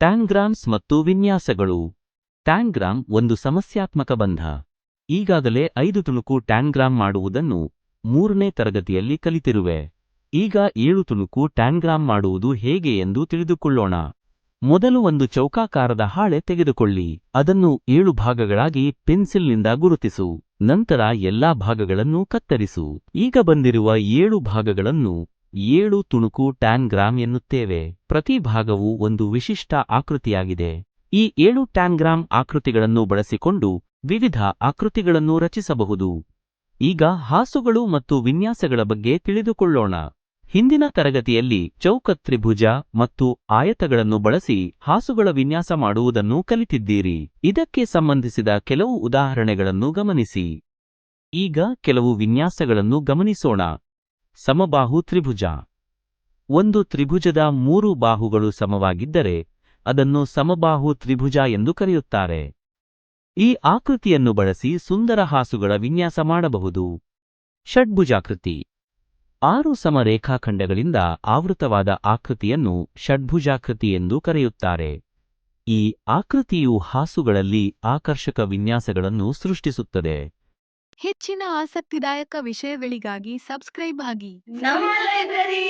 ಟ್ಯಾಂಗ್ರಾಮ್ಸ್ ಮತ್ತು ವಿನ್ಯಾಸಗಳು. ಟ್ಯಾಂಗ್ರಾಮ್ ಒಂದು ಸಮಸ್ಯಾತ್ಮಕ ಬಂಧ. ಈಗಾಗಲೇ 5 ತುಣುಕು ಟ್ಯಾಂಗ್ರಾಮ್ ಮಾಡುವುದನ್ನು 3ನೇ ತರಗತಿಯಲ್ಲಿ ಕಲಿತಿರುವೆ. ಈಗ 7 ತುಣುಕು ಟ್ಯಾಂಗ್ರಾಮ್ ಮಾಡುವುದು ಹೇಗೆ ಎಂದು ತಿಳಿದುಕೊಳ್ಳೋಣ. ಮೊದಲು ಒಂದು ಚೌಕಾಕಾರದ ಹಾಳೆ ತೆಗೆದುಕೊಳ್ಳಿ. ಅದನ್ನು 7 ಭಾಗಗಳಾಗಿ ಪೆನ್ಸಿಲ್ನಿಂದ ಗುರುತಿಸು. ನಂತರ ಎಲ್ಲಾ ಭಾಗಗಳನ್ನು ಕತ್ತರಿಸು. ಈಗ ಬಂದಿರುವ 7 ಭಾಗಗಳನ್ನು 7 ತುಣುಕು ಟ್ಯಾಂಗ್ರಾಮ್ ಎನ್ನುತ್ತೇವೆ. ಪ್ರತಿ ಭಾಗವು ಒಂದು ವಿಶಿಷ್ಟ ಆಕೃತಿಯಾಗಿದೆ. ಈ 7 ಟ್ಯಾಂಗ್ರಾಮ್ ಆಕೃತಿಗಳನ್ನು ಬಳಸಿಕೊಂಡು ವಿವಿಧ ಆಕೃತಿಗಳನ್ನು ರಚಿಸಬಹುದು. ಈಗ ಹಾಸುಗಳು ಮತ್ತು ವಿನ್ಯಾಸಗಳ ಬಗ್ಗೆ ತಿಳಿದುಕೊಳ್ಳೋಣ. ಹಿಂದಿನ ತರಗತಿಯಲ್ಲಿ ಚೌಕ, ತ್ರಿಭುಜ ಮತ್ತು ಆಯತಗಳನ್ನು ಬಳಸಿ ಹಾಸುಗಳ ವಿನ್ಯಾಸ ಮಾಡುವುದನ್ನು ಕಲಿತಿದ್ದೀರಿ. ಇದಕ್ಕೆ ಸಂಬಂಧಿಸಿದ ಕೆಲವು ಉದಾಹರಣೆಗಳನ್ನು ಗಮನಿಸಿ. ಈಗ ಕೆಲವು ವಿನ್ಯಾಸಗಳನ್ನು ಗಮನಿಸೋಣ. ಸಮಬಾಹು ತ್ರಿಭುಜ. ಒಂದು ತ್ರಿಭುಜದ 3 ಬಾಹುಗಳು ಸಮವಾಗಿದ್ದರೆ ಅದನ್ನು ಸಮಬಾಹು ತ್ರಿಭುಜ ಎಂದು ಕರೆಯುತ್ತಾರೆ. ಈ ಆಕೃತಿಯನ್ನು ಬಳಸಿ ಸುಂದರ ಹಾಸುಗಳ ವಿನ್ಯಾಸ ಮಾಡಬಹುದು. ಷಡ್ಭುಜಾಕೃತಿ. 6 ಸಮ ರೇಖಾಖಂಡಗಳಿಂದ ಆವೃತವಾದ ಆಕೃತಿಯನ್ನು ಷಡ್ಭುಜಾಕೃತಿ ಎಂದು ಕರೆಯುತ್ತಾರೆ. ಈ ಆಕೃತಿಯು ಹಾಸುಗಳಲ್ಲಿ ಆಕರ್ಷಕ ವಿನ್ಯಾಸಗಳನ್ನು ಸೃಷ್ಟಿಸುತ್ತದೆ. ಹೆಚ್ಚಿನ ಆಸಕ್ತಿದಾಯಕ ವಿಷಯಗಳಿಗಾಗಿ ಸಬ್ಸ್ಕ್ರೈಬ್ ಆಗಿ. ನಮ್ಮ ಲೈಬ್ರರಿ